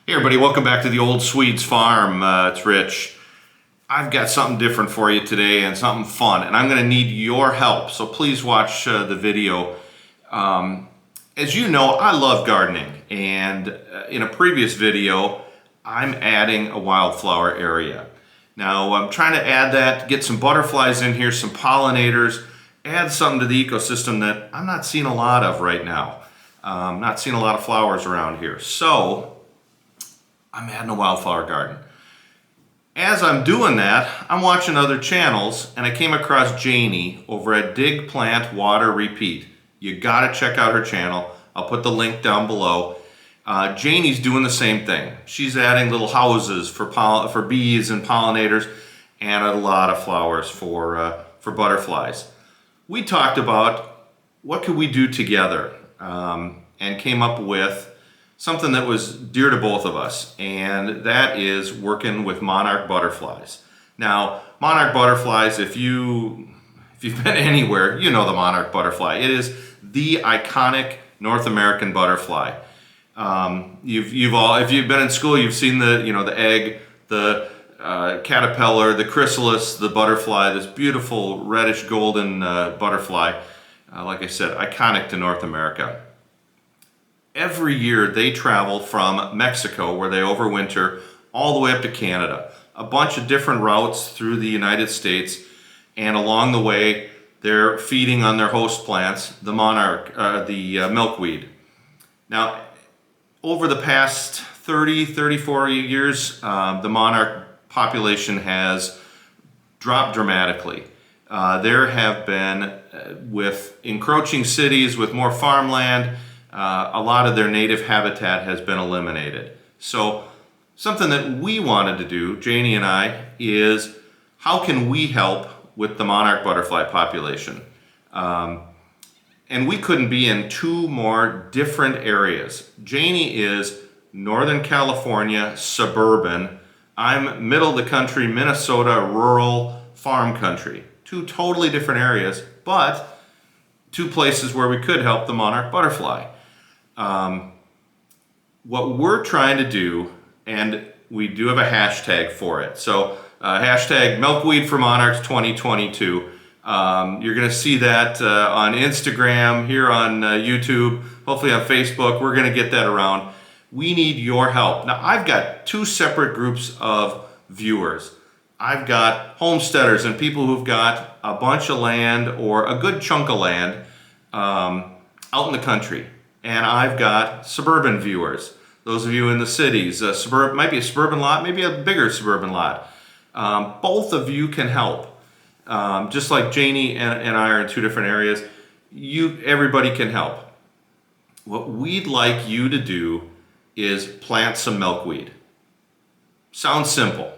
Hey everybody, welcome back to the Old Swedes Farm. It's Rich. I've got something different for you today and something fun, and I'm going to need your help, so please watch the video. As you know, I love gardening, and in a previous video, I'm adding a wildflower area. Now, I'm trying to add that, get some butterflies in here, some pollinators, add something to the ecosystem that I'm not seeing a lot of right now. Not seeing a lot of flowers around here. So, I'm adding a wildflower garden. As I'm doing that, I'm watching other channels, and I came across Janie over at Dig Plant Water Repeat. You gotta check out her channel. I'll put the link down below. Janie's doing the same thing. She's adding little houses for bees and pollinators, and a lot of flowers for butterflies. We talked about what could we do together, and came up with something that was dear to both of us, and that is working with Monarch Butterflies. Now, Monarch Butterflies, if you've been anywhere, you know the Monarch Butterfly. It is the iconic North American butterfly. If you've been in school, you've seen the egg, the caterpillar, the chrysalis, the butterfly, this beautiful reddish golden butterfly. Like I said, iconic to North America. Every year they travel from Mexico, where they overwinter, all the way up to Canada. A bunch of different routes through the United States, and along the way they're feeding on their host plants, the milkweed. Now, over the past 34 years, the monarch population has dropped dramatically. There have been, with encroaching cities, with more farmland, a lot of their native habitat has been eliminated. So something that we wanted to do, Janie and I, is how can we help with the monarch butterfly population? And we couldn't be in two more different areas. Janie is Northern California, suburban. I'm middle of the country, Minnesota, rural farm country. Two totally different areas, but two places where we could help the monarch butterfly. What we're trying to do, and we do have a hashtag for it. So hashtag Milkweed for Monarchs 2022. You're going to see that on Instagram, here on YouTube, hopefully on Facebook. We're going to get that around. We need your help. Now, I've got two separate groups of viewers. I've got homesteaders and people who've got a bunch of land or a good chunk of land out in the country. And I've got suburban viewers. Those of you in the cities, might be a suburban lot, maybe a bigger suburban lot. Both of you can help. Just like Janie and I are in two different areas, everybody can help. What we'd like you to do is plant some milkweed. Sounds simple.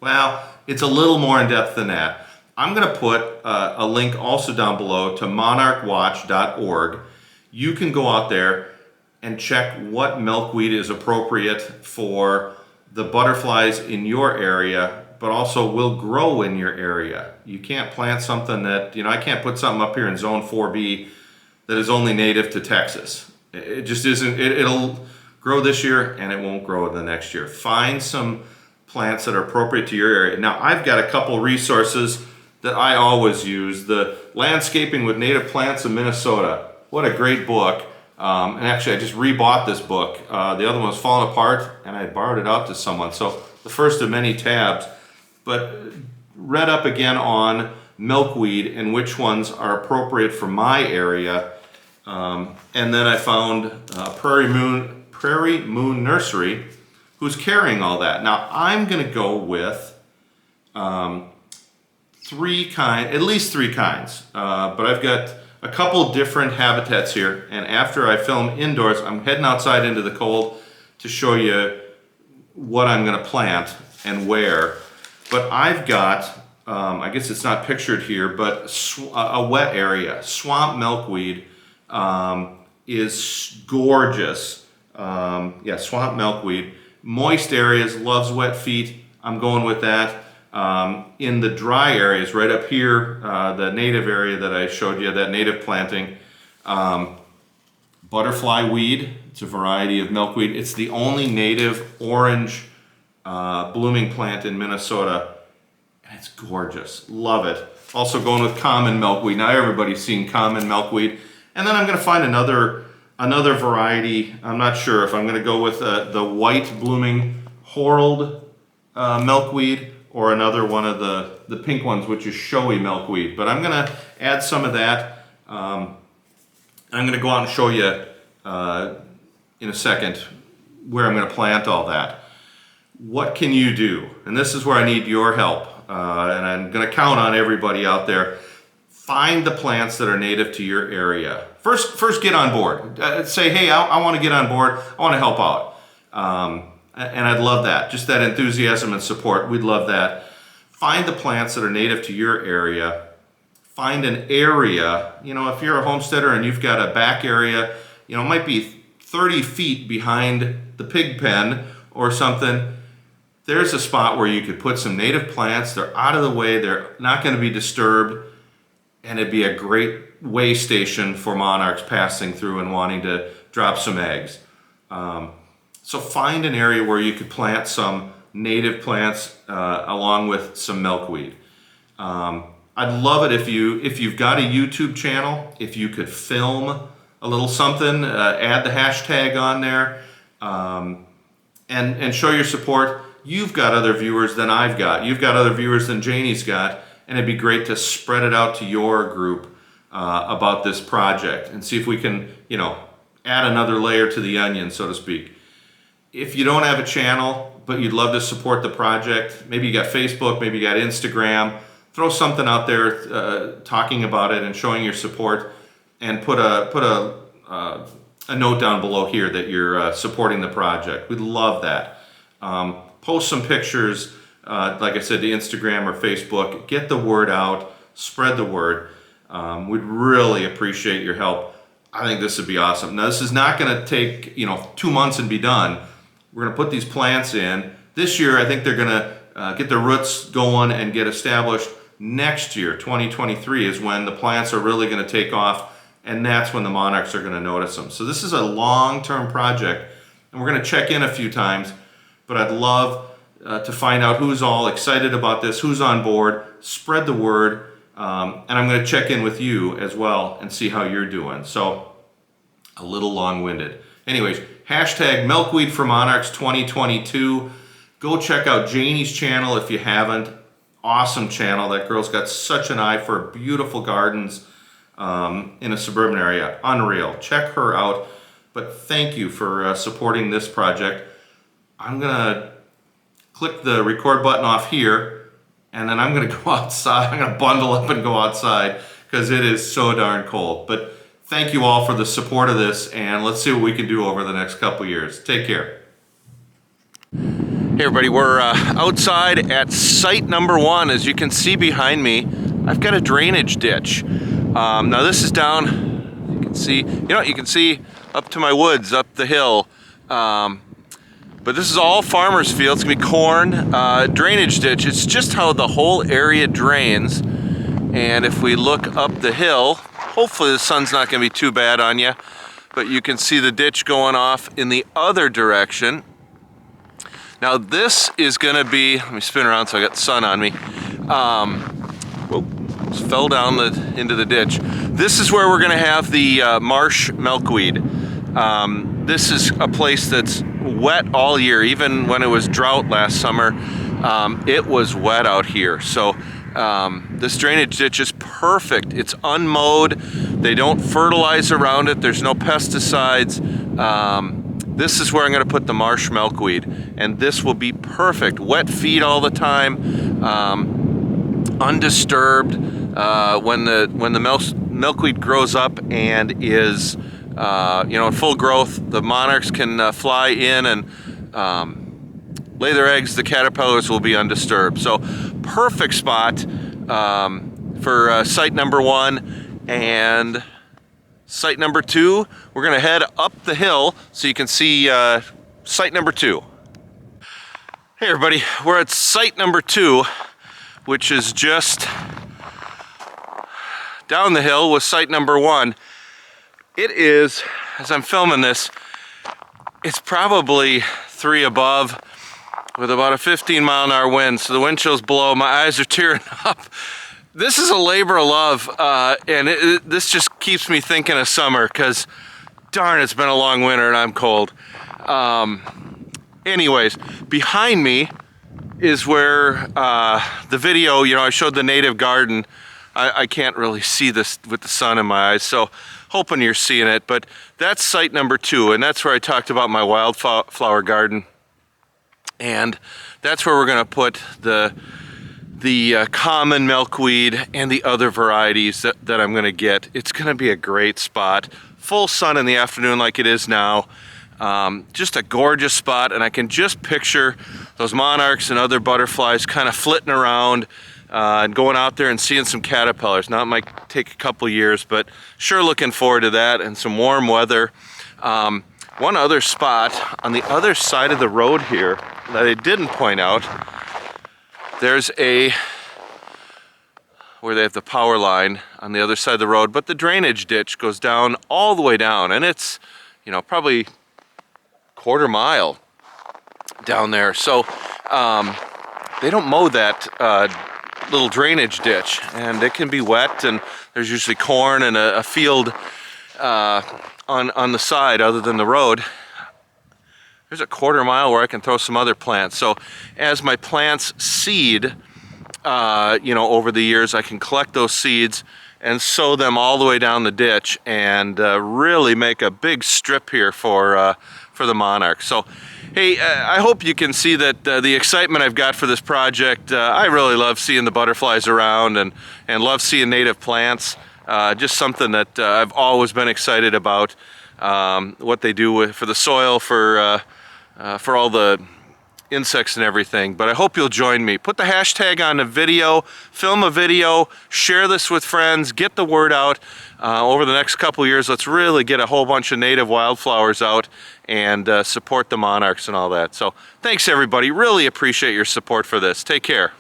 Well, it's a little more in depth than that. I'm going to put a link also down below to monarchwatch.org. You can go out there and check what milkweed is appropriate for the butterflies in your area, but also will grow in your area. You can't plant something that, I can't put something up here in zone 4B that is only native to Texas. It just isn't, it'll grow this year and it won't grow the next year. Find some plants that are appropriate to your area. Now, I've got a couple resources that I always use. The Landscaping with Native Plants of Minnesota. What a great book. And actually, I just rebought this book. The other one was falling apart, and I borrowed it out to someone. So the first of many tabs. But read up again on milkweed and which ones are appropriate for my area. And then I found Prairie Moon Nursery, who's carrying all that. Now, I'm going to go with at least three kinds. But I've got a couple different habitats here, and after I film indoors, I'm heading outside into the cold to show you what I'm going to plant and where. But I've got, I guess it's not pictured here, but a wet area. Swamp milkweed is gorgeous. Swamp milkweed. Moist areas, loves wet feet. I'm going with that. In the dry areas, right up here, the native area that I showed you, that native planting, butterfly weed, It's a variety of milkweed. It's the only native orange blooming plant in Minnesota, and it's gorgeous. Love it. Also going with common milkweed. Now everybody's seen common milkweed. And then I'm going to find another variety. I'm not sure if I'm going to go with the white blooming whorled milkweed or another one of the pink ones, which is showy milkweed. But I'm going to add some of that. I'm going to go out and show you in a second where I'm going to plant all that. What can you do? And this is where I need your help. And I'm going to count on everybody out there. Find the plants that are native to your area. First get on board. Say, hey, I want to get on board. I want to help out. And I'd love that. Just that enthusiasm and support. We'd love that. Find the plants that are native to your area. Find an area. You know, if you're a homesteader and you've got a back area, you know, it might be 30 feet behind the pig pen or something. There's a spot where you could put some native plants. They're out of the way. They're not going to be disturbed. And it'd be a great way station for monarchs passing through and wanting to drop some eggs. So find an area where you could plant some native plants along with some milkweed. I'd love it if you've got a YouTube channel, if you could film a little something, add the hashtag on there, and show your support. You've got other viewers than I've got. You've got other viewers than Janie's got. And it'd be great to spread it out to your group about this project and see if we can, you know, add another layer to the onion, so to speak. If you don't have a channel, but you'd love to support the project, maybe you got Facebook, maybe you got Instagram, throw something out there talking about it and showing your support, and put a note down below here that you're supporting the project. We'd love that. Post some pictures. Like I said, to Instagram or Facebook, get the word out, spread the word. We'd really appreciate your help. I think this would be awesome. Now, this is not going to take 2 months and be done. We're going to put these plants in. This year, I think they're going to get their roots going and get established. Next year, 2023, is when the plants are really going to take off, and that's when the monarchs are going to notice them. So this is a long-term project, and we're going to check in a few times, but I'd love to find out who's all excited about this, who's on board, spread the word, and I'm going to check in with you as well and see how you're doing. So, a little long-winded. Anyways, hashtag Milkweed for Monarchs 2022. Go check out Janie's channel if you haven't. Awesome channel. That girl's got such an eye for beautiful gardens in a suburban area. Unreal. Check her out. But thank you for supporting this project. I'm going to click the record button off here, and then I'm going to go outside. I'm going to bundle up and go outside because it is so darn cold. But thank you all for the support of this, and let's see what we can do over the next couple years. Take care. Hey everybody, we're outside at site number 1. As you can see behind me, I've got a drainage ditch. Now this is down, you can see up to my woods, up the hill. But this is all farmers' fields. It's gonna be corn, drainage ditch. It's just how the whole area drains. And if we look up the hill, hopefully the sun's not gonna be too bad on you, but you can see the ditch going off in the other direction. Now this is gonna be, let me spin around so I got the sun on me. Just fell down into the ditch. This is where we're gonna have the marsh milkweed. This is a place that's wet all year. Even when it was drought last summer, it was wet out here. So this drainage ditch is perfect. It's unmowed. They don't fertilize around it. There's no pesticides. This is where I'm going to put the marsh milkweed, and this will be perfect. Wet feed all the time, undisturbed. When the milkweed grows up and is in full growth, the monarchs can fly in and lay their eggs. The caterpillars will be undisturbed. So perfect spot for site number 1. And site number 2, we're gonna head up the hill so you can see site number 2. Hey everybody, we're at site number 2, which is just down the hill with site number 1. It is, as I'm filming this, It's probably 3 above with about a 15-mile-an-hour wind, so the wind chill's below. My eyes are tearing up. This is a labor of love, and this just keeps me thinking of summer, because darn, it's been a long winter and I'm cold. Anyways, behind me is where the video, you know, I showed the native garden. I can't really see this with the sun in my eyes, so hoping you're seeing it. But that's site number 2, and that's where I talked about my wildflower garden. And that's where we're going to put the common milkweed and the other varieties that I'm going to get. It's going to be a great spot. Full sun in the afternoon like it is now. Just a gorgeous spot, and I can just picture those monarchs and other butterflies kind of flitting around and going out there and seeing some caterpillars. Now it might take a couple years, but sure looking forward to that, and some warm weather. One other spot on the other side of the road here that I didn't point out, there's where they have the power line on the other side of the road, but the drainage ditch goes down all the way down, and it's, you know, probably quarter mile down there. So they don't mow that little drainage ditch, and it can be wet, and there's usually corn and a field on the side other than the road. There's a quarter mile where I can throw some other plants. So as my plants seed, you know, over the years, I can collect those seeds and sow them all the way down the ditch, and really make a big strip here for the monarch. So hey, I hope you can see that the excitement I've got for this project. I really love seeing the butterflies around, and love seeing native plants. Just something that I've always been excited about, what they do for the soil, for all the insects and everything. But I hope you'll join me. Put the hashtag on the video, film a video, share this with friends, get the word out. Over the next couple years, let's really get a whole bunch of native wildflowers out and support the monarchs and all that. So thanks everybody, really appreciate your support for this. Take care.